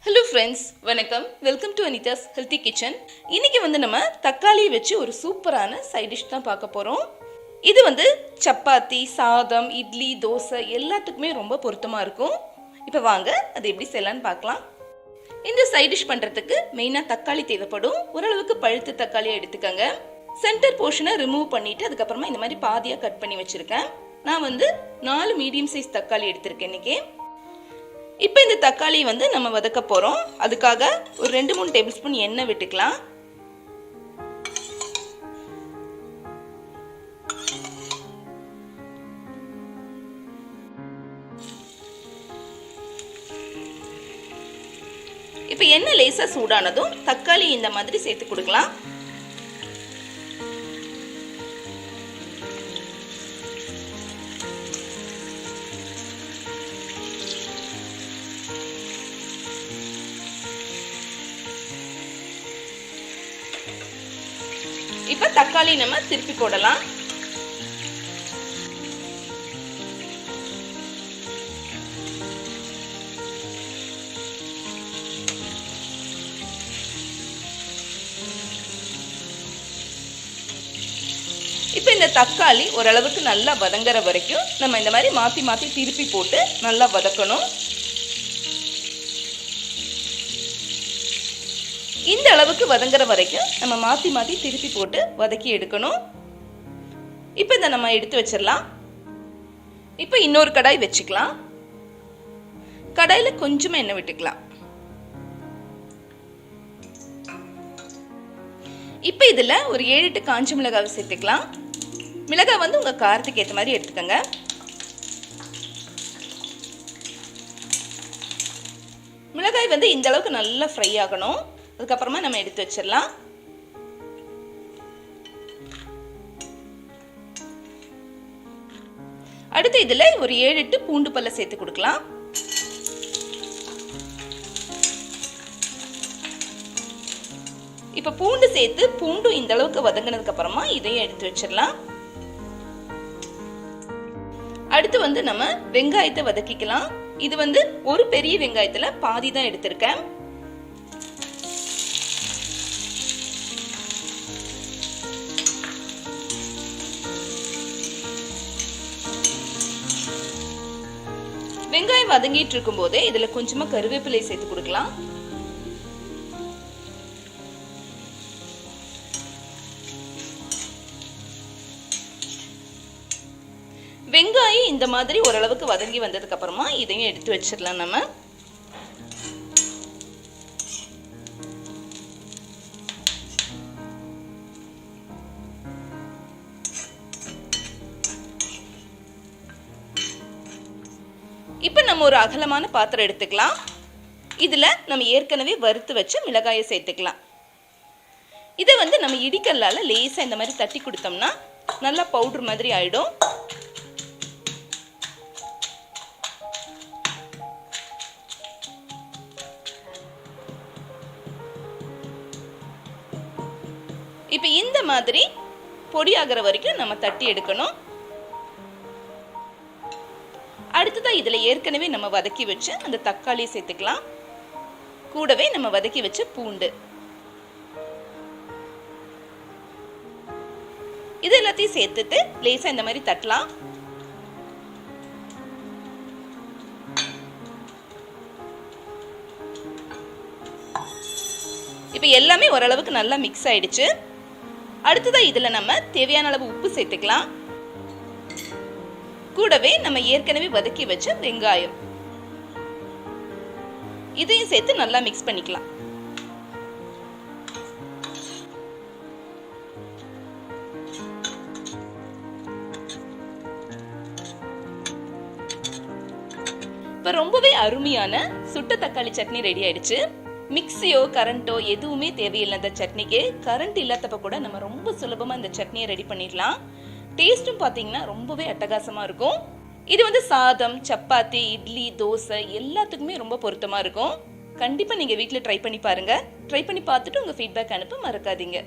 Hello friends, வணக்கம். Welcome to Anitha's healthy kitchen. இன்னைக்கு நம்ம தக்காளி வச்சு ஒரு சூப்பரான சைட் டிஷ் தான் பார்க்க போகிறோம். இது சப்பாத்தி, சாதம், இட்லி, தோசை எல்லாத்துக்குமே ரொம்ப பொருத்தமாக இருக்கும். இப்போ வாங்க அது எப்படி செய்யலான்னு பார்க்கலாம். இந்த சைட் டிஷ் பண்ணுறதுக்கு மெயினாக தக்காளி தேவைப்படும். ஓரளவுக்கு பழுத்து தக்காளியை எடுத்துக்கோங்க. சென்டர் போர்ஷனை ரிமூவ் பண்ணிவிட்டு அதுக்கப்புறமா இந்த மாதிரி பாதியாக கட் பண்ணி வச்சுருக்கேன். நான் 4 மீடியம் சைஸ் தக்காளி எடுத்திருக்கேன் இன்னைக்கு. இப்போ இந்த தக்காளி நம்ம வதக்க போகிறோம். அதுக்காக ஒரு 2-3 டேபிள் ஸ்பூன் எண்ணெய் விட்டுக்கலாம். இப்போ எண்ணெய் லேசாக சூடானதும் தக்காளி இந்த மாதிரி சேர்த்து கொடுக்கலாம். இப்ப தக்காளி நம்ம திருப்பி போடலாம். இப்ப இந்த தக்காளி ஓரளவுக்கு நல்லா வதங்குற வரைக்கும் நம்ம இந்த மாதிரி மாத்தி மாத்தி திருப்பி போட்டு நல்லா வதக்கணும். இந்த அளவுக்கு வதங்குற வரைக்கும் நம்ம மாத்தி மாத்தி திருப்பி போட்டு வதக்கி எடுக்கணும். இப்போ இதை நம்ம எடுத்து வச்சிடலாம். இப்போ இன்னொரு கடாய் வச்சுக்கலாம். கடாயில கொஞ்சமா எண்ணெய் விட்டுக்கலாம். இப்போ இதுல ஒரு 7-8 காஞ்ச மிளகாய் சேர்த்துக்கலாம். மிளகாய் உங்க காரத்துக்கு ஏற்ற மாதிரி எடுத்துக்கோங்க. மிளகாய் இந்த அளவுக்கு நல்லா ஃப்ரை ஆகணும். அதுக்கப்புறமா நம்ம எடுத்து வச்சிடலாம். அடுத்து இதுல ஒரு 7-8 பூண்டு பல்ல சேர்த்து கொடுக்கலாம். இப்ப பூண்டு சேர்த்து பூண்டு இந்த அளவுக்கு வதங்கினதுக்கு அப்புறமா இதையும் எடுத்து வச்சிடலாம். அடுத்து நம்ம வெங்காயத்தை வதக்கிக்கலாம். இது ஒரு பெரிய வெங்காயத்துல பாதி தான் எடுத்திருக்கேன். வெங்காயம் வதங்கிட்டு இருக்கும் போதே இதுல கொஞ்சமா கருவேப்பிலை சேர்த்து கொடுக்கலாம். வெங்காயம் இந்த மாதிரி ஓரளவுக்கு வதங்கி வந்ததுக்கு அப்புறமா இதையும் எடுத்து வச்சிடலாம். நம்ம இப்போ நம்ம ஒரு அகலமான பாத்திரம் எடுத்துக்கலாம். இதுல நம்ம ஏற்கனவே வறுத்து வச்ச மிளகாயை சேர்த்துக்கலாம். இதை நம்ம இடிக்கல்லால லேசா இந்த மாதிரி தட்டி கொடுத்தோம்னா நல்லா பவுடர் மாதிரி ஆயிடும். இப்போ இந்த மாதிரி பொடி ஆகிற வரைக்கும் நம்ம தட்டி எடுக்கணும். அடுத்ததான் இதுல ஏற்கனவே நம்ம வதக்கி வச்ச அந்த தக்காளி சேர்த்துக்கலாம். கூடவே நம்ம வதக்கி வச்ச பூண்டு, இது எல்லாத்தையும் சேர்த்துட்டு லேசா இந்த மாதிரி தட்டலாம். இப்ப எல்லாமே ஓரளவுக்கு நல்லா மிக்ஸ் ஆயிடுச்சு. அடுத்ததான் இதுல நம்ம தேவையான அளவு உப்பு சேர்த்துக்கலாம். கூடவே நம்ம ஏற்கனவே வதக்கி வச்ச வெங்காயம் இதையும் சேர்த்து நல்லா மிக்ஸ் பண்ணிக்கலாம். இப்ப ரொம்பவே அருமையான சுட்ட தக்காளி சட்னி ரெடி ஆயிடுச்சு. மிக்ஸியோ கரண்டோ எதுவுமே தேவையில்லை. இந்த சட்னிக்கு கரண்ட் இல்லாதப்ப கூட நம்ம ரொம்ப சுலபமா இந்த சட்னியை ரெடி பண்ணிடலாம். டேஸ்டும் பாத்தீங்கன்னா ரொம்பவே அட்டகாசமா இருக்கும். இது சாதம், சப்பாத்தி, இட்லி, தோசை எல்லாத்துக்குமே ரொம்ப பொருத்தமா இருக்கும். கண்டிப்பா நீங்க வீட்ல ட்ரை பண்ணி பாருங்க. ட்ரை பண்ணி பார்த்துட்டு உங்க ஃபீட்பேக் அனுப்ப மறக்காதீங்க.